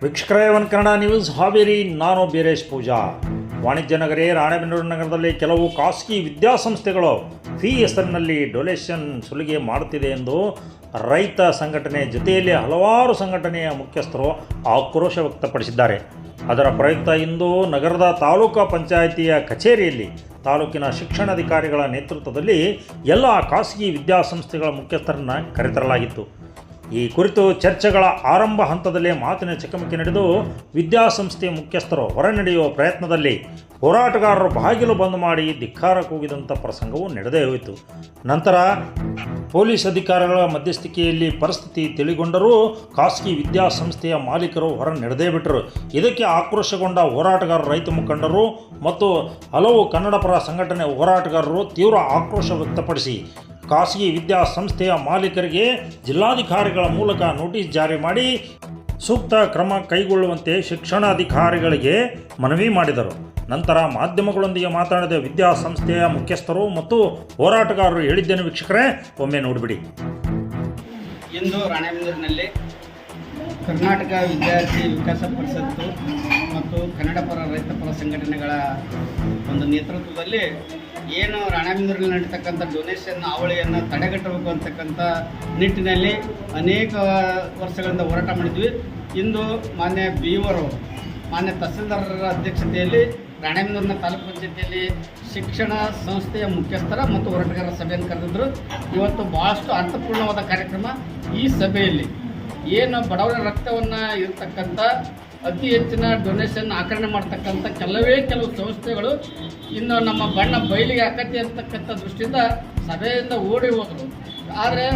ವೀಕ್ಷಕರೇ, one Kannada news Haveri. ನಾನು ಬೀರೇಶ್ ಪೂಜಾ. ವಾಣಿಜ್ಯ ನಗರಿ ರಾಣೆಬೆನ್ನೂರು ನಗರದಲ್ಲಿ ಕೆಲವು ಖಾಸಗಿ ವಿದ್ಯಾಸಂಸ್ಥೆಗಳು ಫೀ ಹೆಸರಿನಲ್ಲಿ ಡೊನೇಷನ್ ಸುಲಿಗೆ ಮಾಡುತ್ತಿದೆ ಎಂದು ರೈತ ಸಂಘಟನೆ ಜೊತೆಯಲ್ಲಿ ಹಲವಾರು ಸಂಘಟನೆಯ ಮುಖ್ಯಸ್ಥರು ಆಕ್ರೋಶ ವ್ಯಕ್ತಪಡಿಸಿದ್ದಾರೆ. ಅದರ ಪ್ರಯುಕ್ತ ಇಂದು ನಗರದ ತಾಲೂಕು ಪಂಚಾಯಿತಿಯ ಕಚೇರಿಯಲ್ಲಿ ತಾಲೂಕಿನ ಶಿಕ್ಷಣಾಧಿಕಾರಿಗಳ ನೇತೃತ್ವದಲ್ಲಿ ಎಲ್ಲ ಖಾಸಗಿ ವಿದ್ಯಾಸಂಸ್ಥೆಗಳ ಮುಖ್ಯಸ್ಥರನ್ನು ಕರೆತರಲಾಗಿತ್ತು. ಈ ಕುರಿತು ಚರ್ಚೆಗಳ ಆರಂಭ ಹಂತದಲ್ಲೇ ಮಾತಿನ ಚಕಮಕಿ ನಡೆದು ವಿದ್ಯಾಸಂಸ್ಥೆಯ ಮುಖ್ಯಸ್ಥರು ಹೊರನಡೆಯುವ ಪ್ರಯತ್ನದಲ್ಲಿ ಹೋರಾಟಗಾರರು ಬಾಗಿಲು ಬಂದ್ ಮಾಡಿ ಧಿಕ್ಕಾರ ಕೂಗಿದಂಥ ಪ್ರಸಂಗವು ನಡೆದೇ ಹೋಯಿತು. ನಂತರ ಪೊಲೀಸ್ ಅಧಿಕಾರಿಗಳ ಮಧ್ಯಸ್ಥಿಕೆಯಲ್ಲಿ ಪರಿಸ್ಥಿತಿ ತಿಳಿಗೊಂಡರೂ ಖಾಸಗಿ ವಿದ್ಯಾಸಂಸ್ಥೆಯ ಮಾಲೀಕರು ಹೊರ ನಡೆದೇ ಬಿಟ್ಟರು. ಇದಕ್ಕೆ ಆಕ್ರೋಶಗೊಂಡ ಹೋರಾಟಗಾರರು, ರೈತ ಮುಖಂಡರು ಮತ್ತು ಹಲವು ಕನ್ನಡಪರ ಸಂಘಟನೆ ಹೋರಾಟಗಾರರು ತೀವ್ರ ಆಕ್ರೋಶ ವ್ಯಕ್ತಪಡಿಸಿ ಖಾಸಗಿ ವಿದ್ಯಾಸಂಸ್ಥೆಯ ಮಾಲೀಕರಿಗೆ ಜಿಲ್ಲಾಧಿಕಾರಿಗಳ ಮೂಲಕ ನೋಟಿಸ್ ಜಾರಿ ಮಾಡಿ ಸೂಕ್ತ ಕ್ರಮ ಕೈಗೊಳ್ಳುವಂತೆ ಶಿಕ್ಷಣಾಧಿಕಾರಿಗಳಿಗೆ ಮನವಿ ಮಾಡಿದರು. ನಂತರ ಮಾಧ್ಯಮಗಳೊಂದಿಗೆ ಮಾತನಾಡಿದ ವಿದ್ಯಾಸಂಸ್ಥೆಯ ಮುಖ್ಯಸ್ಥರು ಮತ್ತು ಹೋರಾಟಗಾರರು ಹೇಳಿದ್ದೇನೆ. ವೀಕ್ಷಕರೇ, ಒಮ್ಮೆ ನೋಡಿಬಿಡಿ. ಇಂದು ರಾಣೆಬೆನ್ನೂರಿನಲ್ಲಿ ಕರ್ನಾಟಕ ವಿದ್ಯಾರ್ಥಿ ವಿಕಾಸ ಪರಿಷತ್ತು ಮತ್ತು ಕನ್ನಡಪರ ರೈತಪರ ಸಂಘಟನೆಗಳ ಒಂದು ನೇತೃತ್ವದಲ್ಲಿ ಏನು ರಾಣೆಬೆನ್ನೂರಿನಲ್ಲಿ ನಡೀತಕ್ಕಂಥ ಡೊನೇಷನ್ ಹಾವಳಿಯನ್ನು ತಡೆಗಟ್ಟಬೇಕು ಅಂತಕ್ಕಂಥ ನಿಟ್ಟಿನಲ್ಲಿ ಅನೇಕ ವರ್ಷಗಳಿಂದ ಹೋರಾಟ ಮಾಡಿದ್ವಿ. ಇಂದು ಮಾನ್ಯ BO ಮಾನ್ಯ ತಹಸೀಲ್ದಾರರ ಅಧ್ಯಕ್ಷತೆಯಲ್ಲಿ ರಾಣೆಬೆನ್ನೂರಿನ ತಾಲೂಕು ಪಂಚಾಯತಿಯಲ್ಲಿ ಶಿಕ್ಷಣ ಸಂಸ್ಥೆಯ ಮುಖ್ಯಸ್ಥರ ಮತ್ತು ಹೋರಾಟಗಾರರ ಸಭೆಯನ್ನು ಕರೆದಿದ್ದರು. ಇವತ್ತು ಭಾಳಷ್ಟು ಅರ್ಥಪೂರ್ಣವಾದ ಕಾರ್ಯಕ್ರಮ. ಈ ಸಭೆಯಲ್ಲಿ ಏನು ಬಡವರ ರಕ್ತವನ್ನು ಇರತಕ್ಕಂಥ ಅತಿ ಹೆಚ್ಚಿನ ಡೊನೇಷನ್ ಆಕರಣೆ ಮಾಡ್ತಕ್ಕಂಥ ಕೆಲವು ಸಂಸ್ಥೆಗಳು ಇನ್ನು ನಮ್ಮ ಬಣ್ಣ ಬಯಲಿಗೆ ಆಕತಿ ಅಂತಕ್ಕಂಥ ದೃಷ್ಟಿಯಿಂದ ಸಭೆಯಿಂದ ಓಡಿ ಹೋದರು. ಆದರೆ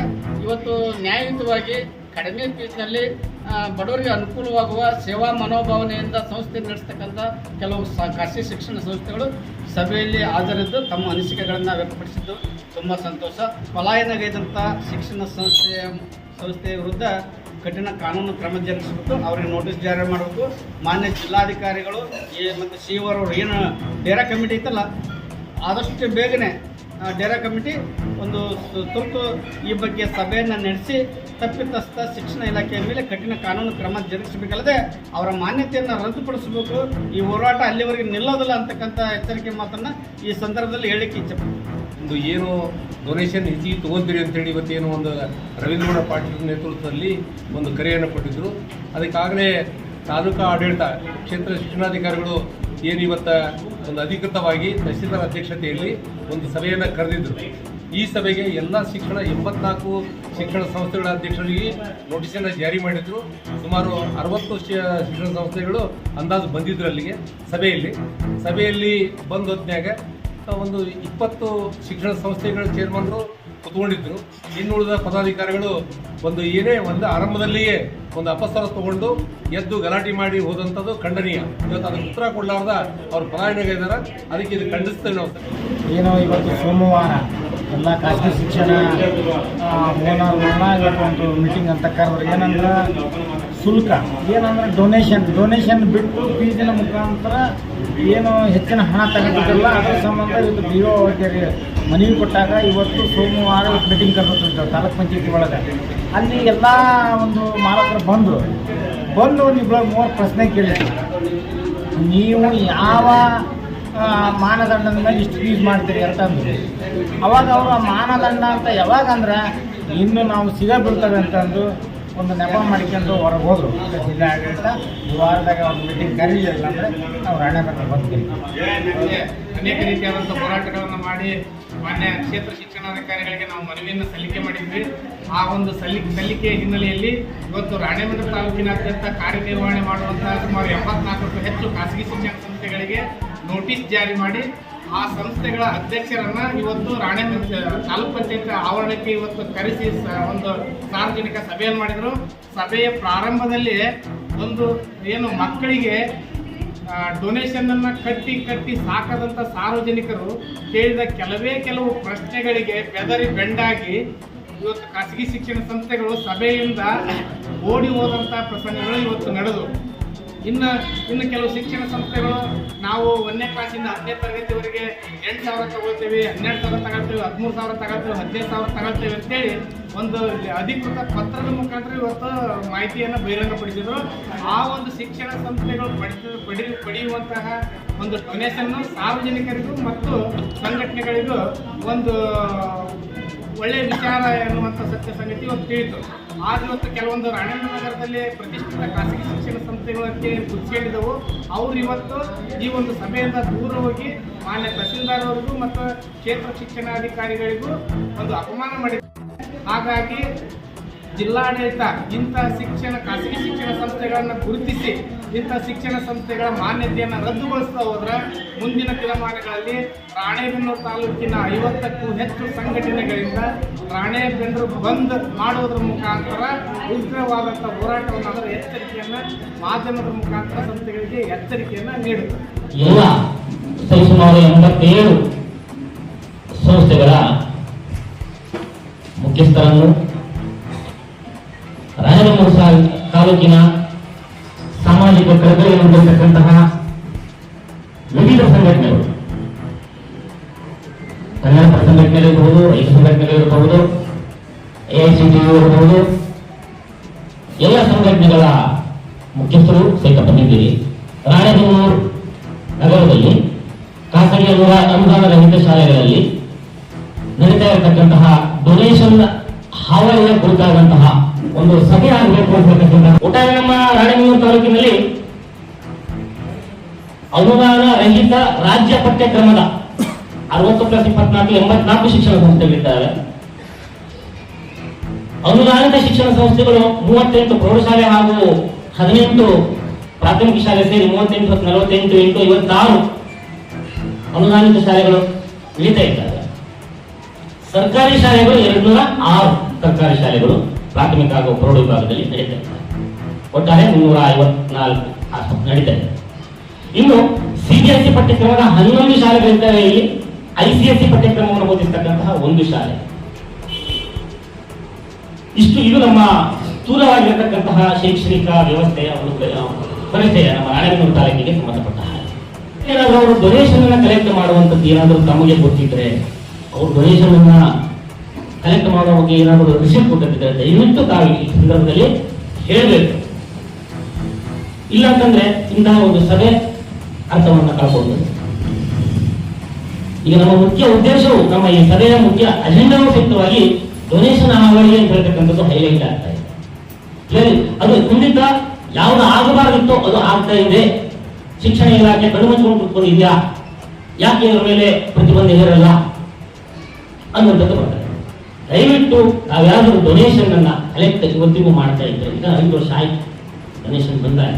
ಇವತ್ತು ನ್ಯಾಯಯುತವಾಗಿ ಕಡಿಮೆ ಫೀಸ್ನಲ್ಲಿ ಬಡವರಿಗೆ ಅನುಕೂಲವಾಗುವ ಸೇವಾ ಮನೋಭಾವನೆಯಿಂದ ಸಂಸ್ಥೆ ನಡೆಸ್ತಕ್ಕಂಥ ಕೆಲವು ಖಾಸಗಿ ಶಿಕ್ಷಣ ಸಂಸ್ಥೆಗಳು ಸಭೆಯಲ್ಲಿ ಹಾಜರಿದ್ದು ತಮ್ಮ ಅನಿಸಿಕೆಗಳನ್ನು ವ್ಯಕ್ತಪಡಿಸಿದ್ದು ತುಂಬ ಸಂತೋಷ. ಪಲಾಯನಗೈದಂಥ ಶಿಕ್ಷಣ ಸಂಸ್ಥೆಯ ವಿರುದ್ಧ ಕಠಿಣ ಕಾನೂನು ಕ್ರಮ ಜರುಗಿಸಬೇಕು, ಅವರಿಗೆ ನೋಟಿಸ್ ಜಾರಿ ಮಾಡಬೇಕು. ಮಾನ್ಯ ಜಿಲ್ಲಾಧಿಕಾರಿಗಳು ಮತ್ತು CO ಏನು ಡೇರಾ ಕಮಿಟಿ ಇತ್ತಲ್ಲ, ಆದಷ್ಟು ಬೇಗನೆ ಡೇರಾ ಕಮಿಟಿ ಒಂದು ತುರ್ತು ಈ ಬಗ್ಗೆ ಸಭೆಯನ್ನು ನಡೆಸಿ ತಪ್ಪಿತಸ್ಥ ಶಿಕ್ಷಣ ಇಲಾಖೆಯ ಮೇಲೆ ಕಠಿಣ ಕಾನೂನು ಕ್ರಮ ಜರುಗಿಸಬೇಕಲ್ಲದೆ ಅವರ ಮಾನ್ಯತೆಯನ್ನು ರದ್ದುಪಡಿಸಬೇಕು. ಈ ಹೋರಾಟ ಅಲ್ಲಿವರೆಗೆ ನಿಲ್ಲೋದಿಲ್ಲ ಅಂತಕ್ಕಂಥ ಎಚ್ಚರಿಕೆ ಮಾತನ್ನು ಈ ಸಂದರ್ಭದಲ್ಲಿ ಹೇಳಲಿಕ್ಕೆ ಇಚ್ಛೆಪಡ್ತೀನಿ. ಒಂದು ಏನು ಡೊನೇಷನ್ ಹೆಚ್ಚಿಗೆ ತೊಗೊಂತೀರಿ ಅಂತೇಳಿ ಇವತ್ತೇನು ಒಂದು ರವೀಂದ್ರ ಪಾಟೀಲ್ ನೇತೃತ್ವದಲ್ಲಿ ಒಂದು ಕರೆಯನ್ನು ಕೊಟ್ಟಿದ್ದರು. ಅದಕ್ಕಾಗಲೇ ತಾಲೂಕಾ ಆಡಳಿತ ಕ್ಷೇತ್ರ ಶಿಕ್ಷಣಾಧಿಕಾರಿಗಳು ಏನು ಇವತ್ತು ಒಂದು ಅಧಿಕೃತವಾಗಿ ತಹಸೀಲ್ದಾರ್ ಅಧ್ಯಕ್ಷತೆಯಲ್ಲಿ ಒಂದು ಸಭೆಯನ್ನು ಕರೆದಿದ್ದರು. ಈ ಸಭೆಗೆ ಎಲ್ಲ 84 ಶಿಕ್ಷಣ ಸಂಸ್ಥೆಗಳ ಅಧ್ಯಕ್ಷರಿಗೆ ನೋಟಿಸನ್ನು ಜಾರಿ ಮಾಡಿದರು. ಸುಮಾರು 60 ಶಿಕ್ಷಣ ಸಂಸ್ಥೆಗಳು ಅಂದಾಜು ಬಂದಿದ್ದರು ಅಲ್ಲಿಗೆ ಸಭೆಯಲ್ಲಿ ಬಂದು ಹೊತ್ನ್ಯಾಗ ಒಂದು 20 ಶಿಕ್ಷಣ ಸಂಸ್ಥೆಗಳ ಚೇರ್ಮನ್ರು ಕುತ್ಕೊಂಡಿದ್ರು. ಇನ್ನುಳಿದ ಪದಾಧಿಕಾರಿಗಳು ಒಂದು ಆರಂಭದಲ್ಲಿಯೇ ಒಂದು ಅಪಸ್ವರ ತಗೊಂಡು ಎದ್ದು ಗಲಾಟೆ ಮಾಡಿ ಹೋದಂಥದ್ದು ಖಂಡನೀಯ. ಇವತ್ತು ಅದಕ್ಕೆ ಉತ್ತರ ಕೊಡಲಾರ್ದ ಅವ್ರು ಪಲಾಯನಗಿದ್ದಾರೆ. ಅದಕ್ಕೆ ಇದು ಖಂಡಿಸ್ತೇವೆ ನಾವು. ಏನೋ ಇವತ್ತು ಸೋಮವಾರ ಎಲ್ಲ ಖಾಸಗಿ ಶಿಕ್ಷಣ ಇವತ್ತು ಒಂದು ಮೀಟಿಂಗ್ ಅಂತ ಕರೆದ್ರೆ ಏನಂದ್ರೆ ಶುಲ್ಕ ಏನಂದ್ರೆ ಡೊನೇಷನ್ ಬಿಟ್ಟು ಫೀಸಿನ ಮುಖಾಂತರ ಏನು ಹೆಚ್ಚಿನ ಹಣ ತಗೋತಿದ್ದಲ್ಲ ಅದರ ಸಂಬಂಧ ಇವತ್ತು BO ಅವರಿಗೆ ಮನವಿ ಕೊಟ್ಟಾಗ ಇವತ್ತು ಸೋಮವಾರ ಮೀಟಿಂಗ್ ಕರೆದಿತ್ತು ತಾಲೂಕು ಪಂಚಾಯತಿ ಒಳಗೆ. ಅಲ್ಲಿ ಎಲ್ಲ ಒಂದು ಮಾಲಕರು ಬಂದು ನೀವು 3 ಪ್ರಶ್ನೆ ಕೇಳಿದ್ರು. ನೀವು ಯಾವ ಮಾನದಂಡದ ಮೇಲೆ ಇಷ್ಟು ಫೀಸ್ ಮಾಡ್ತೀರಿ ಅಂತಂದು ಅವಾಗ ಅವರು ಆ ಮಾನದಂಡ ಅಂತ ಯಾವಾಗಂದ್ರೆ ಇನ್ನು ನಾವು ಸಿಗಬಿಡ್ತವೆ ಅಂತಂದು ಒಂದು ನೆಪ ಮಾಡ್ಕೊಂಡು ಹೊರಗೆ ಹೋದರು. ಜಿಲ್ಲಾ ಆಡಳಿತ ಈ ವಾರದಾಗ ಒಂದು ಮೀಟಿಂಗ್ ಕರೀಲಿಲ್ಲ ಅಂದರೆ ನಾವು ರಾಣೆಬೆನ್ನೂರು ಬಂದ್ವಿ. ಅನೇಕ ರೀತಿಯಾದಂಥ ಹೋರಾಟಗಳನ್ನು ಮಾಡಿ ಮಾನ್ಯ ಕ್ಷೇತ್ರ ಶಿಕ್ಷಣಾಧಿಕಾರಿಗಳಿಗೆ ನಾವು ಮನವಿಯನ್ನು ಸಲ್ಲಿಕೆ ಮಾಡಿದ್ವಿ. ಆ ಒಂದು ಸಲ್ಲಿಕೆಯ ಹಿನ್ನೆಲೆಯಲ್ಲಿ ಇವತ್ತು ರಾಣೆಬೆನ್ನೂರು ತಾಲೂಕಿನಾದ್ಯಂತ ಕಾರ್ಯನಿರ್ವಹಣೆ ಮಾಡುವಂತಹ ಸುಮಾರು 84ಕ್ಕೂ ಹೆಚ್ಚು ಖಾಸಗಿ ಶಿಕ್ಷಣ ಸಂಸ್ಥೆಗಳಿಗೆ ನೋಟಿಸ್ ಜಾರಿ ಮಾಡಿ ಆ ಸಂಸ್ಥೆಗಳ ಅಧ್ಯಕ್ಷರನ್ನು ಇವತ್ತು ರಾಣೆಬೆನ್ನೂರು ತಾಲೂಕು ಪಂಚಾಯತ್ ಆವರಣಕ್ಕೆ ಇವತ್ತು ಕರೆಸಿ ಒಂದು ಸಾರ್ವಜನಿಕ ಸಭೆಯನ್ನು ಮಾಡಿದರು. ಸಭೆಯ ಪ್ರಾರಂಭದಲ್ಲಿ ಒಂದು ಏನು ಮಕ್ಕಳಿಗೆ ಡೊನೇಷನನ್ನು ಕಟ್ಟಿ ಸಾಕದಂಥ ಸಾರ್ವಜನಿಕರು ಕೇಳಿದ ಕೆಲವು ಪ್ರಶ್ನೆಗಳಿಗೆ ಬೆಂಡಾಗಿ ಇವತ್ತು ಖಾಸಗಿ ಶಿಕ್ಷಣ ಸಂಸ್ಥೆಗಳು ಸಭೆಯಿಂದ ಓಡಿ ಹೋದಂಥ ಪ್ರಸಂಗಗಳು ಇವತ್ತು ನಡೆದು ಇನ್ನು ಕೆಲವು ಶಿಕ್ಷಣ ಸಂಸ್ಥೆಗಳು ನಾವು 1ನೇ ಕ್ಲಾಸಿಂದ 10ನೇ ತರಗತಿವರೆಗೆ 8,000 ತಗೊಳ್ತೀವಿ, 12,000 ತಗೊಳ್ತೀವಿ, 13,000 ತಗೊಳ್ತೀವಿ, 15,000 ತಗೊಳ್ತೀವಿ ಅಂತೇಳಿ ಒಂದು ಅಧಿಕೃತ ಪತ್ರದ ಮುಖಾಂತರ ಇವತ್ತು ಮಾಹಿತಿಯನ್ನು ಬಹಿರಂಗಪಡಿಸಿದ್ರು. ಆ ಒಂದು ಶಿಕ್ಷಣ ಸಂಸ್ಥೆಗಳು ಪಡೆಯುವಂತಹ ಒಂದು ಡೊನೇಷನ್ನು ಸಾರ್ವಜನಿಕರಿಗೂ ಮತ್ತು ಸಂಘಟನೆಗಳಿಗೂ ಒಂದು ಒಳ್ಳೆಯ ವಿಚಾರ ಎನ್ನುವಂಥ ಸತ್ಯ ಸಂಗತಿ ಇವತ್ತು ತಿಳಿಯಿತು. ಆದ್ರೆ ಇವತ್ತು ಕೆಲವೊಂದು ರಾಣೇಬೆನ್ನೂರು ನಗರದಲ್ಲಿ ಪ್ರತಿಷ್ಠಿತ ಖಾಸಗಿ ಶಿಕ್ಷಣ ಸಂಸ್ಥೆಗಳಂತೆ ಗುರುತಿಸಿಕೊಂಡಿದ್ದವು. ಅವರು ಇವತ್ತು ಈ ಒಂದು ಸಭೆಯಿಂದ ದೂರ ಹೋಗಿ ಮಾನ್ಯ ತಹಸೀಲ್ದಾರ್ ಅವರಿಗೂ ಮತ್ತು ಕ್ಷೇತ್ರ ಶಿಕ್ಷಣಾಧಿಕಾರಿಗಳಿಗೂ ಒಂದು ಅಪಮಾನ ಮಾಡಿದ್ದಾರೆ. ಹಾಗಾಗಿ ಜಿಲ್ಲಾಡಳಿತ ಇಂಥ ಖಾಸಗಿ ಶಿಕ್ಷಣ ಸಂಸ್ಥೆಗಳನ್ನು ಗುರುತಿಸಿ ಇಂಥ ಶಿಕ್ಷಣ ಸಂಸ್ಥೆಗಳ ಮಾನ್ಯತೆಯನ್ನು ರದ್ದುಗೊಳಿಸ್ತಾ ಹೋದ್ರೆ ಮುಂದಿನ ದಿನಮಾನಗಳಲ್ಲಿ ರಾಣೇಬೆನ್ನೂರು ತಾಲೂಕಿನ 50ಕ್ಕೂ ಹೆಚ್ಚು ಸಂಘಟನೆಗಳಿಂದ ರಾಣೇಬೆನ್ನೂರು ಬಂದ್ ಮಾಡುವುದರ ಮುಖಾಂತರ ಉಗ್ರವಾದಂಥ ಹೋರಾಟವನ್ನು ಅದರ ಎಚ್ಚರಿಕೆಯನ್ನು ಮಾಧ್ಯಮದ ಮುಖಾಂತರ ಸಂಸ್ಥೆಗಳಿಗೆ ಎಚ್ಚರಿಕೆಯನ್ನು ನೀಡುತ್ತದೆ. ಎಲ್ಲ ಸುಮಾರು 87 ಸಂಸ್ಥೆಗಳ ಮುಖ್ಯಸ್ಥರನ್ನು ರಾಣೇಬೆನ್ನೂರು ತಾಲೂಕಿನ ಸಾಮಾಜಿಕ ಕಳಕಳಿಯನ್ನು ಹೊಂದಿರತಕ್ಕಂತಹ ವಿವಿಧ ಸಂಘಟನೆಗಳು, ಕನ್ನಡ ಸಂಘಟನೆಗಳಿರಬಹುದು, ರೈತ ಸಂಘಟನೆಗಳಿರಬಹುದು, AICTU ಇರಬಹುದು, ಎಲ್ಲ ಸಂಘಟನೆಗಳ ಮುಖ್ಯಸ್ಥರು ಸಹಿತ ಬಂದಿದ್ದೀರಿ. ರಾಣೇಬೆನ್ನೂರು ನಗರದಲ್ಲಿ ಖಾಸಗಿ ಅನುದಾನ ರಹಿತ ಶಾಲೆಗಳಲ್ಲಿ ನಡೀತಾ ಇರತಕ್ಕಂತಹ ಡೊನೇಷನ್ ಹಾವಳಿಯ ಕುರಿತಾದಂತಹ ಒಂದು ಸಭೆ ಆಗಬೇಕು ಅಂತಕ್ಕಂಥ ಒಟ್ಟಾರೆ ನಮ್ಮ ರಾಣೇಬೆನ್ನೂರು ತಾಲೂಕಿನಲ್ಲಿ ಅನುದಾನ ರಹಿತ ರಾಜ್ಯ ಪಠ್ಯಕ್ರಮದ 60+24 84 ಶಿಕ್ಷಣ ಸಂಸ್ಥೆಗಳಿದ್ದಾವೆ. ಅನುದಾನಿತ ಶಿಕ್ಷಣ ಸಂಸ್ಥೆಗಳು 38 ಪ್ರೌಢಶಾಲೆ ಹಾಗೂ 18 ಪ್ರಾಥಮಿಕ ಶಾಲೆ ಸೇರಿ 38, 48, 8, 56 ಅನುದಾನಿತ ಶಾಲೆಗಳು ಉಳಿತಾ ಇದ್ದಾವೆ. ಸರ್ಕಾರಿ ಶಾಲೆಗಳು 206 ಸರ್ಕಾರಿ ಶಾಲೆಗಳು ಪ್ರಾಥಮಿಕ ಹಾಗೂ ಪ್ರೌಢ ವಿಭಾಗದಲ್ಲಿ ನಡೀತಾ ಇದ್ದಾರೆ. ಒಟ್ಟಾರೆ 354 ನಡೀತಾ ಇದೆ. ಇನ್ನು CBSE ಪಠ್ಯಕ್ರಮದ 11 ಶಾಲೆಗಳಿದ್ದಾವೆ. ಇಲ್ಲಿ ICSE ಪಠ್ಯಕ್ರಮವನ್ನು ಬೋಧಿಸತಕ್ಕಂತಹ 1 ಶಾಲೆ. ಇದು ನಮ್ಮ ಸ್ಥೂಲವಾಗಿರತಕ್ಕಂತಹ ಶೈಕ್ಷಣಿಕ ವ್ಯವಸ್ಥೆಯ ಒಂದು ಪರಿಚಯ ನಮ್ಮ ರಾಣೇಬೆನ್ನೂರು ತಾಲೂಕಿಗೆ ಸಂಬಂಧಪಟ್ಟ ಹಾಗೆ. ಏನಾದರೂ ಅವರು ಡೊನೇಷನ್ ಅನ್ನ ಕಲೆಕ್ಟ್ ಮಾಡುವಂಥದ್ದು ಏನಾದರೂ ತಮಗೆ ಗೊತ್ತಿದ್ರೆ, ಅವರು ಡೊನೇಷನ್ ಅನ್ನ ಕಲೆಕ್ಟ್ ಮಾಡುವ ಬಗ್ಗೆ ಏನಾದರೂ ರಿಸಿಪ್ಟ್ ಕೊಟ್ಟಿದ್ದಾರೆ ದಯವಿಟ್ಟು ತಾವು ಈ ಸಂದರ್ಭದಲ್ಲಿ ಹೇಳಬೇಕು. ಇಲ್ಲ ಅಂತಂದ್ರೆ ಇಂತಹ ಒಂದು ಸಭೆ ಅರ್ಥವನ್ನು ಕಳ್ಕೊಳ್ಬೋದು. ಈಗ ನಮ್ಮ ಮುಖ್ಯ ಉದ್ದೇಶವು, ನಮ್ಮ ಈ ಸಭೆಯ ಮುಖ್ಯ ಅಜೆಂಡಾವು ಸಹಿತವಾಗಿ ಡೊನೇಷನ್ ಹಾವಳಿ ಅಂತ ಹೇಳ್ತಕ್ಕಂಥದ್ದು ಹೈಲೈಟ್ ಆಗ್ತಾ ಇದೆ. ಅದು ಖಂಡಿತ ಯಾವುದು ಆಗಬಾರದಿತ್ತೋ ಅದು ಆಗ್ತಾ ಇದೆ. ಶಿಕ್ಷಣ ಇಲಾಖೆ ಕಣ್ಮುಚ್ಚಿಕೊಂಡು ಕೂತ್ಕೊಂಡಿದ್ಯಾ, ಯಾಕೆ ಇದರ ಮೇಲೆ ಪ್ರತಿಬಂಧ ಹೇರಲ್ಲ ಅನ್ನುವಂಥದ್ದು ಬರ್ತದೆ. ದಯವಿಟ್ಟು ನಾವ್ಯಾವುದಾದ್ರು ಡೊನೇಷನ್ ಅನ್ನ ಕಲೆಕ್ಟ್ ಇವತ್ತಿಗೂ ಮಾಡ್ತಾ ಇದ್ದೇವೆ. ಈಗ 5 ವರ್ಷ ಆಯ್ತು ಡೊನೇಷನ್ ಬಂದಾಗ.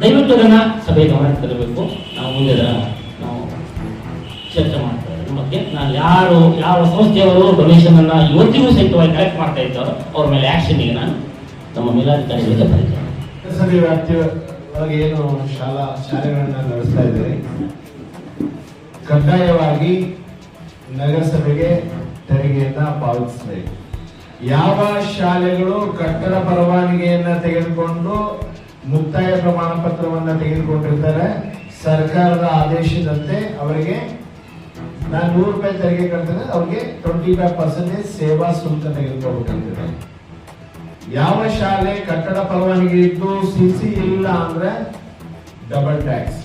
ದಯವಿಟ್ಟು ಅದನ್ನ ಸಭೆ ಗಮನಕ್ಕೆ ತರಬೇಕು. ನಾವು ಮುಂದೆ ನಾವು ಚರ್ಚೆ ಮಾಡ್ತಾ ಇದ್ದೀವಿ ಬಗ್ಗೆ. ನಾನು ಯಾವ ಸಂಸ್ಥೆಯವರು ಡೊನೇಷನ್ ಅನ್ನ ಇವತ್ತಿಗೂ ಸಹಿತವಾಗಿ ಕಲೆಕ್ಟ್ ಮಾಡ್ತಾ ಇದ್ದಾರೋ ಅವ್ರ ಮೇಲೆ ಆಕ್ಷನ್ಗೆ ನಾನು ನಮ್ಮ ಮೇಲಾಧಿಕಾರಿಗಳಿಗೆ ಬರೀತೇನೆ. ನಗರಸಭೆ ವ್ಯಾಪ್ತಿಯ ಒಳಗೆ ಏನು ಶಾಲೆಗಳನ್ನ ನಡೆಸ್ತಾ ಇದ್ದೀರಿ, ಕಡ್ಡಾಯವಾಗಿ ನಗರಸಭೆಗೆ ತೆರಿಗೆಯನ್ನ ಪಾವತಿಸಬೇಕು. ಯಾವ ಶಾಲೆಗಳು ಕಟ್ಟಡ ಪರವಾನಗಿಯನ್ನ ತೆಗೆದುಕೊಂಡು ಮುಕ್ತಾಯ ಪ್ರಮಾಣ ಪತ್ರವನ್ನ ತೆಗೆದುಕೊಂಡಿರ್ತಾರೆ, ಸರ್ಕಾರದ ಆದೇಶದಂತೆ ಅವರಿಗೆ ನಾನು 100 ರೂಪಾಯಿ ತೆರಿಗೆ ಕಟ್ತೇನೆ, ಅವ್ರಿಗೆ 25% ಸೇವಾ ಶುಲ್ಕ ತೆಗೆದುಕೊಳ್ಬೇಕಂತಿದೆ. ಯಾವ ಶಾಲೆ ಕಟ್ಟಡ ಪರವಾನಗಿ ಇದ್ದು CC ಇಲ್ಲ ಅಂದ್ರೆ ಡಬಲ್ ಟ್ಯಾಕ್ಸ್.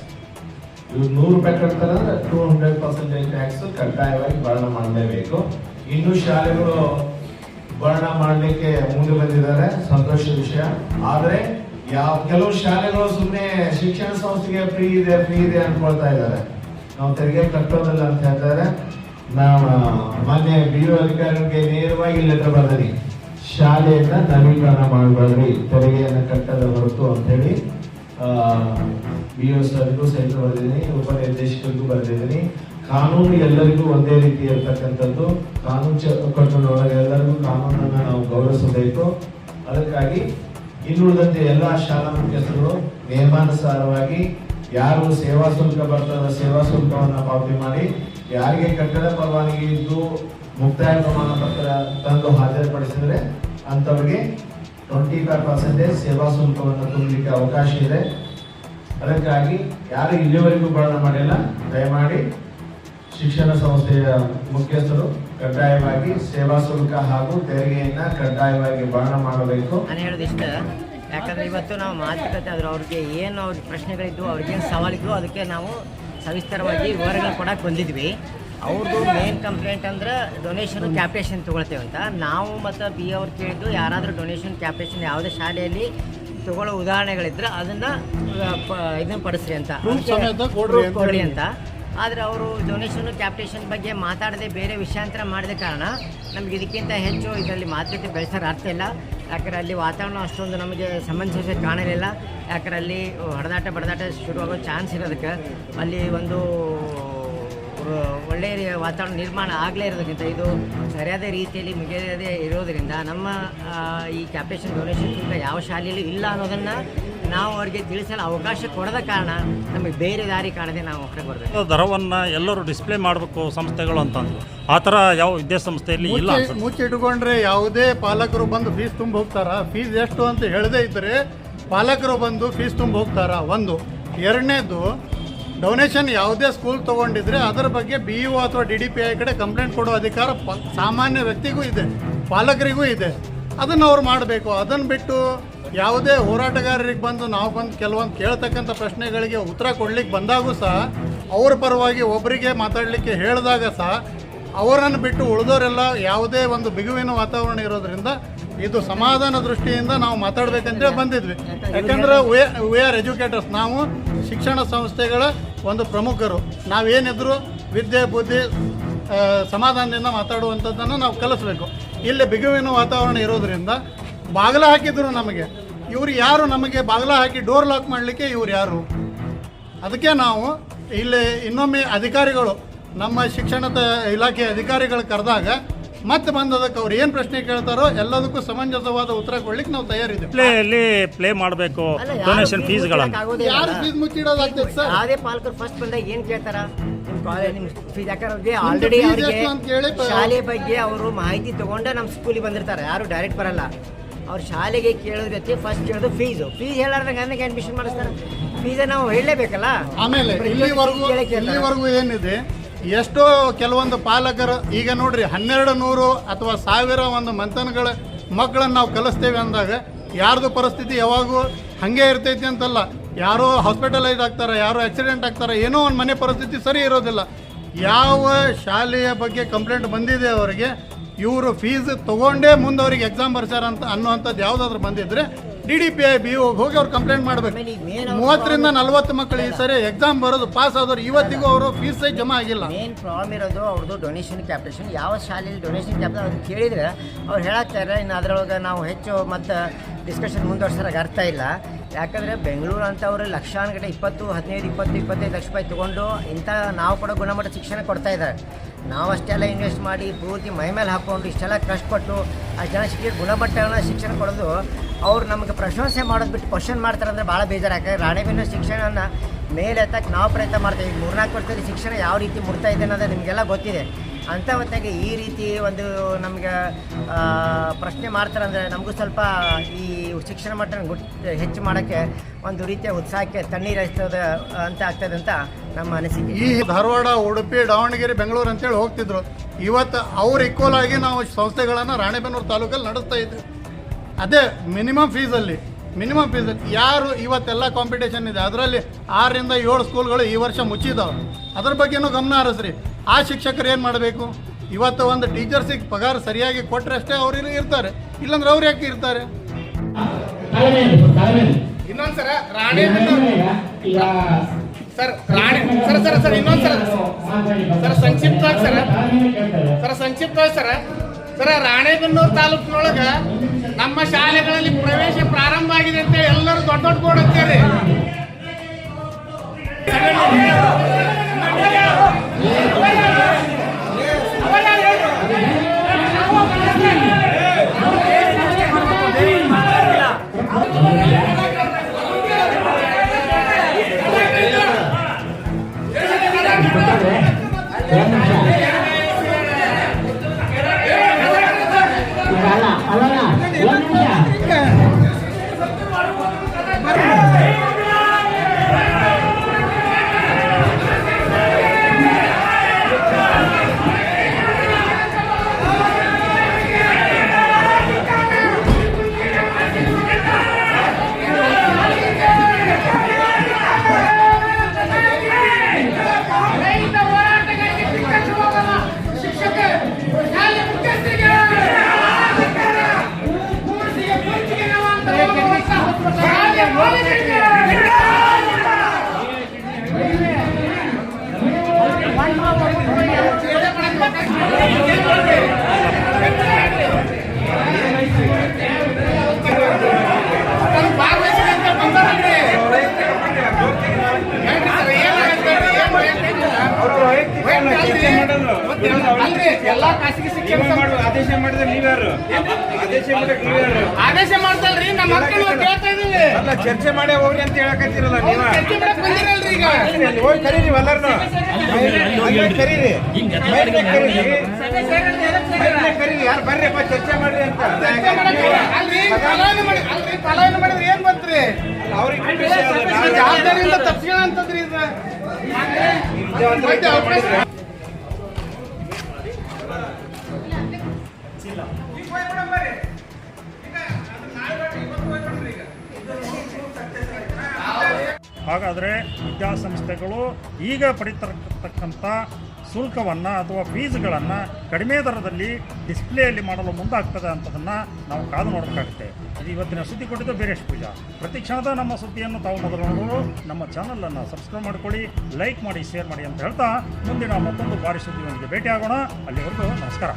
ಇವ್ರು 100 ರೂಪಾಯಿ ಕಟ್ತಾರೆ ಅಂದ್ರೆ 200% ಟ್ಯಾಕ್ಸ್ ಕಡ್ಡಾಯವಾಗಿ ಭರಣ ಮಾಡಲೇಬೇಕು. ಇನ್ನು ಶಾಲೆಗಳು ಭರಣ ಮಾಡಲಿಕ್ಕೆ ಮುಂದೆ ಬಂದಿದ್ದಾರೆ, ಸಂತೋಷದ ವಿಷಯ. ಆದ್ರೆ ಕೆಲವು ಶಾಲೆಗಳು ಸುಮ್ಮನೆ ಶಿಕ್ಷಣ ಸಂಸ್ಥೆಗೆ ಫ್ರೀ ಇದೆ ಅನ್ಕೊಳ್ತಾ ಇದ್ದಾರೆ. ನಾವು ತೆರಿಗೆ ಕಟ್ಟೋದಿಲ್ಲ ಅಂತ ಹೇಳ್ತಾರೆ. ನಾವು ಮಾನ್ಯ BO ಅಧಿಕಾರಿಗೆ ನೇರವಾಗಿ ಲೆಟರ್ ಬರ್ದೀನಿ, ಶಾಲೆಯನ್ನ ನವೀಕರಣ ಮಾಡಬೇಡ್ರಿ, ತೆರಿಗೆಯನ್ನು ಕಟ್ಟದ ಹೊರತು ಅಂತ ಹೇಳಿ BO ಸರ್ಗೂ ಸಹಿತ ಬರೆದಿದ್ದೀನಿ, ಉಪನಿರ್ದೇಶಕರಿಗೂ ಬರೆದಿದ್ದೀನಿ. ಕಾನೂನು ಎಲ್ಲರಿಗೂ ಒಂದೇ ರೀತಿ ಇರತಕ್ಕಂಥದ್ದು. ಕಾನೂನು ಚೌಕಟ್ಟಿನೊಳಗೆ ಎಲ್ಲರಿಗೂ ಕಾನೂನನ್ನ ನಾವು ಗೌರವಿಸಬೇಕು. ಅದಕ್ಕಾಗಿ ಇನ್ನುಳಿದಂತೆ ಎಲ್ಲ ಶಾಲಾ ಮುಖ್ಯಸ್ಥರು ನಿಯಮಾನುಸಾರವಾಗಿ ಯಾರು ಸೇವಾ ಶುಲ್ಕ ಬರ್ತದ ಸೇವಾ ಶುಲ್ಕವನ್ನ ಪಾವತಿ ಮಾಡಿ, ಯಾರಿಗೆ ಕಟ್ಟಡ ಪರವಾನಗಿ ಇದ್ದು ಮುಕ್ತಾಯ ಪ್ರಮಾಣ ಪತ್ರ ತಂದು ಹಾಜರುಪಡಿಸಿದ್ರೆ ಅಂತವರಿಗೆ 25% ಸೇವಾ ಶುಲ್ಕವನ್ನು ತುಂಬಲಿಕ್ಕೆ ಅವಕಾಶ ಇದೆ. ಅದಕ್ಕಾಗಿ ಯಾರು ಇಲ್ಲಿವರೆಗೂ ಬಳಕೆ ಮಾಡಿಲ್ಲ, ದಯಮಾಡಿ ಶಿಕ್ಷಣ ಸಂಸ್ಥೆಯ ಮುಖ್ಯಸ್ಥರು ಕಡ್ಡಾಯವಾಗಿ ಸೇವಾ ಶುಲ್ಕ ಹಾಗೂ ತೆರಿಗೆಯನ್ನ ಕಡ್ಡಾಯವಾಗಿ ಬಳಕೆ ಮಾಡಬೇಕು. ನಾನು ಹೇಳೋದಿಷ್ಟ, ಯಾಕಂದರೆ ಇವತ್ತು ನಾವು ಮಾತುಕತೆ ಆದರೂ ಅವ್ರಿಗೆ ಏನು ಅವ್ರಿಗೆ ಪ್ರಶ್ನೆಗಳಿದ್ದು ಅವ್ರಿಗೇನು ಸವಾಲಿದ್ದು ಅದಕ್ಕೆ ನಾವು ಸವಿಸ್ತರವಾಗಿ ವಿವರಗಳು ಕೊಡಕ್ಕೆ ಬಂದಿದ್ವಿ. ಅವ್ರದ್ದು ಮೇನ್ ಕಂಪ್ಲೇಂಟ್ ಅಂದ್ರೆ ಡೊನೇಷನ್ ಕ್ಯಾಪಿಟೇಷನ್ ತೊಗೊಳ್ತೇವೆ ಅಂತ. ನಾವು ಮತ್ತು ಬಿ ಅವ್ರು ಕೇಳಿದ್ದು ಯಾರಾದರೂ ಡೊನೇಷನ್ ಕ್ಯಾಪಿಟೇಷನ್ ಯಾವುದೇ ಶಾಲೆಯಲ್ಲಿ ತೊಗೊಳ್ಳೋ ಉದಾಹರಣೆಗಳಿದ್ರೆ ಅದನ್ನು ಇದನ್ನು ಪಡಿಸ್ರಿ ಅಂತ ಕೊಡ್ರಿ ಅಂತ. ಆದರೆ ಅವರು ಡೊನೇಷನ್ ಕ್ಯಾಪಿಟೇಷನ್ ಬಗ್ಗೆ ಮಾತಾಡದೆ ಬೇರೆ ವಿಷಯಾಂತರ ಮಾಡಿದ ಕಾರಣ ನಮ್ಗೆ ಇದಕ್ಕಿಂತ ಹೆಚ್ಚು ಇದರಲ್ಲಿ ಮಾತುಕತೆ ಬೆಳೆಸೋರು ಅರ್ಥ ಇಲ್ಲ. ಯಾಕಂದ್ರೆ ಅಲ್ಲಿ ವಾತಾವರಣ ಅಷ್ಟೊಂದು ನಮಗೆ ಸಮಂಜಸ ಕಾಣಲಿಲ್ಲ. ಯಾಕಂದ್ರೆ ಅಲ್ಲಿ ಬಡದಾಟ ಶುರುವಾಗೋ ಚಾನ್ಸ್ ಇರೋದಕ್ಕೆ ಅಲ್ಲಿ ಒಂದು ಒಳ್ಳೆಯ ವಾತಾವರಣ ನಿರ್ಮಾಣ ಆಗಲೇ ಇರೋದಕ್ಕಿಂತ ಇದು ಸರಿಯಾದ ರೀತಿಯಲ್ಲಿ ಮುಗಿಯದೇ ಇರೋದರಿಂದ ನಮ್ಮ ಈ ಕ್ಯಾಪಿಟೇಷನ್ ಡೊನೇಷನ್ ಶುಲ್ಕ ಯಾವ ಶಾಲೆಯಲ್ಲೂ ಇಲ್ಲ ಅನ್ನೋದನ್ನು ನಾವು ಅವರಿಗೆ ತಿಳಿಸಲು ಅವಕಾಶ ಕೊಡದ ಕಾರಣ ನಮಗೆ ಬೇರೆ ದಾರಿ ಕಾಣದೆ ನಾವು ಹೊರಗೆ ಬರಬೇಕು. ದರವನ್ನು ಎಲ್ಲರೂ ಡಿಸ್ಪ್ಲೇ ಮಾಡಬೇಕು ಸಂಸ್ಥೆಗಳು ಅಂತಂದ್ರು. ಆ ಥರ ಯಾವ ವಿದ್ಯಾಸಂಸ್ಥೆಯಲ್ಲಿ ಇಲ್ಲ ಅನ್ಸುತ್ತೆ. ಮುಚ್ಚಿಟ್ಕೊಂಡ್ರೆ ಯಾವುದೇ ಪಾಲಕರು ಬಂದು ಫೀಸ್ ತುಂಬ ಹೋಗ್ತಾರ. ಫೀಸ್ ಎಷ್ಟು ಅಂತ ಹೇಳದೇ ಇದ್ದರೆ ಪಾಲಕರು ಬಂದು ಫೀಸ್ ತುಂಬ ಹೋಗ್ತಾರ. ಒಂದು. ಎರಡನೇದು, ಡೊನೇಷನ್ ಯಾವುದೇ ಸ್ಕೂಲ್ ತೊಗೊಂಡಿದ್ರೆ ಅದರ ಬಗ್ಗೆ BEO ಅಥವಾ DDPI ಕಡೆ ಕಂಪ್ಲೇಂಟ್ ಕೊಡೋ ಅಧಿಕಾರ ಸಾಮಾನ್ಯ ವ್ಯಕ್ತಿಗೂ ಇದೆ, ಪಾಲಕರಿಗೂ ಇದೆ. ಅದನ್ನು ಅವ್ರು ಮಾಡಬೇಕು. ಅದನ್ನು ಬಿಟ್ಟು ಯಾವುದೇ ಹೋರಾಟಗಾರರಿಗೆ ಬಂದು ನಾವು ಬಂದು ಕೆಲವೊಂದು ಕೇಳ್ತಕ್ಕಂಥ ಪ್ರಶ್ನೆಗಳಿಗೆ ಉತ್ತರ ಕೊಡ್ಲಿಕ್ಕೆ ಬಂದಾಗೂ ಸಹ ಅವ್ರ ಪರವಾಗಿ ಒಬ್ಬರಿಗೆ ಮಾತಾಡಲಿಕ್ಕೆ ಹೇಳಿದಾಗ ಸಹ ಅವರನ್ನು ಬಿಟ್ಟು ಉಳಿದವರೆಲ್ಲ ಯಾವುದೇ ಒಂದು ಬಿಗುವಿನ ವಾತಾವರಣ ಇರೋದ್ರಿಂದ ಇದು ಸಮಾಧಾನ ದೃಷ್ಟಿಯಿಂದ ನಾವು ಮಾತಾಡಬೇಕಂತೇಳಿ ಬಂದಿದ್ವಿ. ಯಾಕಂದ್ರೆ ವಿ ಆರ್ ಎಜುಕೇಟರ್ಸ್, ನಾವು ಶಿಕ್ಷಣ ಸಂಸ್ಥೆಗಳ ಒಂದು ಪ್ರಮುಖರು. ನಾವೇನಿದ್ರು ವಿದ್ಯೆ ಬುದ್ಧಿ ಸಮಾಧಾನದಿಂದ ಮಾತಾಡುವಂಥದ್ದನ್ನು ನಾವು ಕಲಿಸ್ಬೇಕು. ಇಲ್ಲಿ ಬಿಗುವಿನ ವಾತಾವರಣ ಇರೋದ್ರಿಂದ ಬಾಗಿಲ ಹಾಕಿದ್ರು ನಮಗೆ. ಇವ್ರು ಯಾರು ನಮಗೆ ಬಾಗಿಲ ಹಾಕಿ ಡೋರ್ ಲಾಕ್ ಮಾಡಲಿಕ್ಕೆ ಇವ್ರು ಯಾರು? ಅದಕ್ಕೆ ನಾವು ಇಲ್ಲಿ ಇನ್ನೊಮ್ಮೆ ಅಧಿಕಾರಿಗಳು, ನಮ್ಮ ಶಿಕ್ಷಣದ ಇಲಾಖೆ ಅಧಿಕಾರಿಗಳು ಕರೆದಾಗ ಮತ್ತೆ ಬಂದದಕ್ಕೆ ಅವ್ರು ಏನು ಪ್ರಶ್ನೆ ಕೇಳ್ತಾರೋ ಎಲ್ಲದಕ್ಕೂ ಸಮಂಜಸವಾದ ಉತ್ತರ ಕೊಡ್ಲಿಕ್ಕೆ ನಾವು ತಯಾರಿದ್ದೀವಿ. ಪ್ಲೇ ಮಾಡಬೇಕು ಡೊನೇಷನ್ ಫೀಸ್ಗಳನ್ನು. ಯಾರು ಫೀಸ್ ಮುಚ್ಚಿಡೋದಾಗ್ತದೆ ಸರ್? ಯಾವುದೇ ಪಾಲಕರು ಫಸ್ಟ್ ಬಂದಾಗ ಏನು ಕೇಳ್ತಾರ? ನಿಮ್ಮ ಕಾಲೇಜ್ ನಿಮ್ಮ ಫೀಸ್, ಯಾಕಂದ್ರೆ ಆಲ್ರೆಡಿ ಅವರಿಗೆ ಶಾಲೆ ಬಗ್ಗೆ ಅವರು ಮಾಹಿತಿ ತಗೊಂಡು ನಮ್ಮ ಸ್ಕೂಲಿಗೆ ಬಂದಿರ್ತಾರೆ. ಯಾರು ಡೈರೆಕ್ಟ್ ಬರಲ್ಲ. ಅವ್ರು ಶಾಲೆಗೆ ಕೇಳೋದ್ ಜೊತೆ ಫಸ್ಟ್ ಕೇಳೋದು ಫೀಸು. ಫೀಸ್ ಹೇಳಾರ್ದಾಗ ಅನ್ನಕ್ಕೆ ಅಡ್ಮಿಷನ್ ಮಾಡಿಸ್ತಾರೆ. ಫೀಸ್ ನಾವು ಹೇಳಲೇಬೇಕಲ್ಲ. ಆಮೇಲೆ ಇಲ್ಲಿವರೆಗೂ ಏನಿದೆ, ಎಷ್ಟೋ ಕೆಲವೊಂದು ಪಾಲಕರು ಈಗ ನೋಡ್ರಿ 1200 ಅಥವಾ 1000 ಒಂದು ಮಂಥನಗಳ ಮಕ್ಕಳನ್ನು ನಾವು ಕಲಿಸ್ತೇವೆ ಅಂದಾಗ ಯಾರ್ದು ಪರಿಸ್ಥಿತಿ ಯಾವಾಗೂ ಹಾಗೆ ಇರ್ತೈತಿ ಅಂತಲ್ಲ. ಯಾರೋ ಹಾಸ್ಪಿಟಲೈಸ್ ಆಗ್ತಾರೆ, ಯಾರೋ ಆಕ್ಸಿಡೆಂಟ್ ಆಗ್ತಾರೆ, ಏನೋ ಒಂದು ಮನೆ ಪರಿಸ್ಥಿತಿ ಸರಿ ಇರೋದಿಲ್ಲ. ಯಾವ ಶಾಲೆಯ ಬಗ್ಗೆ ಕಂಪ್ಲೇಂಟ್ ಬಂದಿದೆ ಅವರಿಗೆ, ಇವರು ಫೀಸ್ ತೊಗೊಂಡೇ ಮುಂದೆ ಅವ್ರಿಗೆ ಎಕ್ಸಾಮ್ ಬರ್ಸ್ಯಾರ ಅಂತ ಅನ್ನುವಂಥದ್ದು ಯಾವುದಾದ್ರೂ ಬಂದಿದ್ರೆ DDPI BEO ಹೋಗಿ ಅವ್ರು ಕಂಪ್ಲೇಂಟ್ ಮಾಡಬೇಕು. 30ರಿಂದ 40 ಮಕ್ಕಳು ಈ ಸರಿ ಎಕ್ಸಾಮ್ ಬರೋದು ಪಾಸ್ ಆದವ್ರು ಇವತ್ತಿಗೂ ಅವರು ಫೀಸ್ ಜಮಾ ಆಗಿಲ್ಲ. ಮೇನ್ ಪ್ರಾಬ್ಲಮ್ ಇರೋದು ಅವ್ರದ್ದು ಡೊನೇಷನ್ ಕ್ಯಾಪಿಟೇಷನ್. ಯಾವ ಶಾಲೆಯಲ್ಲಿ ಡೊನೇಷನ್ ಕ್ಯಾಪಿಟೇಷನ್ ಅವ್ರು ಕೇಳಿದರೆ ಅವ್ರು ಹೇಳಾಕ್ತಾರೆ. ಇನ್ನು ಅದರೊಳಗೆ ನಾವು ಹೆಚ್ಚು ಮತ್ತು ಡಿಸ್ಕಷನ್ ಮುಂದುವರ್ಸೋಕೆ ಅರ್ಥ ಇಲ್ಲ. ಯಾಕಂದರೆ ಬೆಂಗಳೂರು ಅಂತವರು ಲಕ್ಷಾನುಗಟ್ಟಲೆ 20, 15, 20, 25 ಲಕ್ಷ ರೂಪಾಯಿ ತೊಗೊಂಡು ಇಂಥ ನಾವು ಕೊಡೋ ಗುಣಮಟ್ಟದ ಶಿಕ್ಷಣ ಕೊಡ್ತಾ ಇದ್ದಾರೆ. ನಾವು ಅಷ್ಟೆಲ್ಲ ಇನ್ವೆಸ್ಟ್ ಮಾಡಿ ಪೂರ್ತಿ ಮೈ ಮೇಲೆ ಹಾಕ್ಕೊಂಡು ಇಷ್ಟೆಲ್ಲ ಕಷ್ಟಪಟ್ಟು ಆ ಜನ ಶಿಕ್ಷಣ ಗುಣಮಟ್ಟಗಳನ್ನ ಶಿಕ್ಷಣ ಕೊಡೋದು ಅವ್ರು ನಮಗೆ ಪ್ರಶಂಸೆ ಮಾಡೋದು ಬಿಟ್ಟು ಕ್ವಶನ್ ಮಾಡ್ತಾರೆ ಅಂದರೆ ಭಾಳ ಬೇಜಾರು. ಯಾಕಂದರೆ ರಾಣೆಬೆನ್ನೂರು ಶಿಕ್ಷಣನ ಮೇಲೆ ಎತ್ತಕ್ಕೆ ನಾವು ಪ್ರಯತ್ನ ಮಾಡ್ತೀವಿ. ಈಗ 3-4 ವರ್ಷದಲ್ಲಿ ಶಿಕ್ಷಣ ಯಾವ ರೀತಿ ಮುಡ್ತಾ ಇದೆ ಅನ್ನೋದು ನಿಮಗೆಲ್ಲ ಗೊತ್ತಿದೆ. ಅಂಥ ಹೊತ್ತಾಗಿ ಈ ರೀತಿ ಒಂದು ನಮಗೆ ಪ್ರಶ್ನೆ ಮಾಡ್ತಾರೆ ಅಂದರೆ ನಮಗೂ ಸ್ವಲ್ಪ ಈ ಶಿಕ್ಷಣ ಮಟ್ಟನ ಹೆಚ್ಚು ಮಾಡೋಕ್ಕೆ ಒಂದು ರೀತಿಯ ಉತ್ಸಾಹಕ್ಕೆ ತಣ್ಣೀರು ಹಚ್ಚೋದು ಅಂತ ಆಗ್ತದೆ ಅಂತ ನಮ್ಮ ಅನಿಸಿಕೆ. ಈ ಧಾರವಾಡ, ಉಡುಪಿ, ದಾವಣಗೆರೆ, ಬೆಂಗಳೂರು ಅಂತೇಳಿ ಹೋಗ್ತಿದ್ರು. ಇವತ್ತು ಅವ್ರು ಈಕ್ವಲ್ ಆಗಿ ನಾವು ಸಂಸ್ಥೆಗಳನ್ನು ರಾಣೆಬೆನ್ನೂರು ತಾಲೂಕಲ್ಲಿ ನಡೆಸ್ತಾ ಇದ್ವಿ. ಅದೇ ಮಿನಿಮಮ್ ಫೀಸಲ್ಲಿ ಯಾರು ಇವತ್ತೆಲ್ಲ ಕಾಂಪಿಟೇಷನ್ ಇದೆ. ಅದರಲ್ಲಿ 6ರಿಂದ 7 ಸ್ಕೂಲ್ಗಳು ಈ ವರ್ಷ ಮುಚ್ಚಿದಾವೆ. ಅದ್ರ ಬಗ್ಗೆನೂ ಗಮನ ಹರಿಸ್ರಿ. ಆ ಶಿಕ್ಷಕರು ಏನು ಮಾಡಬೇಕು? ಇವತ್ತು ಒಂದು ಟೀಚರ್ಸಿಗೆ ಪಗಾರ ಸರಿಯಾಗಿ ಕೊಟ್ಟರೆ ಅಷ್ಟೇ ಅವ್ರು ಇರ್ತಾರೆ, ಇಲ್ಲಾಂದ್ರೆ ಅವ್ರು ಯಾಕೆ ಇರ್ತಾರೆ? ಇನ್ನೊಂದ್ಸರ ರಾಣೆಬೆನ್ನೂರು ಸರ್ ಇನ್ನೊಂದ್ಸರ ಸಂಕ್ಷಿಪ್ತವಾಗಿ ಸರ ರಾಣೆಬೆನ್ನೂರು ತಾಲೂಕಿನೊಳಗೆ ನಮ್ಮ ಶಾಲೆಗಳಲ್ಲಿ ಪ್ರವೇಶ ಪ್ರಾರಂಭ ಆಗಿದೆ ಅಂತ ಎಲ್ಲರೂ ದೊಡ್ಡ ಬೋರ್ಡ್ ಅಂತೇಳಿ ಅಲ್ಲ ಎಲ್ಲಾ ಖಾಸಗಿ ಶಿಕ್ಷಣ ಆದೇಶ ಮಾಡಿದ್ರೆ ನೀವ್ಯಾರು ಆದೇಶ ಮಾಡ್ತಲ್ರಿ ನಮ್ಮ ಮಕ್ಕಳು ಕೇಳ್ತಾ ಇದೀವಿ. ಚರ್ಚೆ ಮಾಡೇ ಹೋಗ್ರಿ ಅಂತ ಹೇಳಕತ್ತೀರಲ್ಲ ನೀವು. ಚರ್ಚೆ ಮಾಡಕ್ ಬಂದಿರಲ್ರಿ ಈಗ. ಹೋಗಿ ಕರೀರಿ ಎಲ್ಲರನ್ನು, ಕರೀರಿ ಕರೀರಿ, ಯಾರು ಬರ್ರಿಪ್ಪ ಚರ್ಚೆ ಮಾಡ್ರಿ ಅಂತ. ಅಲ್ರಿ ಪಲಾಯನ ಮಾಡಿದ್ರೆ ಏನ್ ಬಂತ್ರಿ? ಅವ್ರಿಗೆ ಜವಾಬ್ದಾರಿಯಿಂದ ತಪ್ಪಿಸ್ಕೊಳ್ಳ ಅಂತಂದ್ರಿ ಇದು. ಹಾಗಾದರೆ ವಿದ್ಯಾಸಂಸ್ಥೆಗಳು ಈಗ ಪಡಿತಿರತಕ್ಕಂಥ ಶುಲ್ಕವನ್ನು ಅಥವಾ ಫೀಸ್ಗಳನ್ನು ಕಡಿಮೆ ದರದಲ್ಲಿ ಡಿಸ್ಪ್ಲೇಯಲ್ಲಿ ಮಾಡಲು ಮುಂದಾಗ್ತದೆ ಅಂತದನ್ನು ನಾವು ಕಾದು ನೋಡಬೇಕಾಗುತ್ತೆ. ಅದು ಇವತ್ತಿನ ಸುದ್ದಿ ಕೊಟ್ಟಿದ್ದು ಬೀರೇಶ್ ಪೂಜಾ. ಪ್ರತಿ ಕ್ಷಣದ ನಮ್ಮ ಸುದ್ದಿಯನ್ನು ತಾವು ಮೊದಲು ನೋಡಲು ನಮ್ಮ ಚಾನಲನ್ನು ಸಬ್ಸ್ಕ್ರೈಬ್ ಮಾಡಿಕೊಳ್ಳಿ, ಲೈಕ್ ಮಾಡಿ, ಶೇರ್ ಮಾಡಿ ಅಂತ ಹೇಳ್ತಾ ಮುಂದಿನ ಮತ್ತೊಂದು ಭಾರಿ ಸುದ್ದಿಯೊಂದಿಗೆ ಭೇಟಿಯಾಗೋಣ. ಅಲ್ಲಿವರೆಗೂ ನಮಸ್ಕಾರ.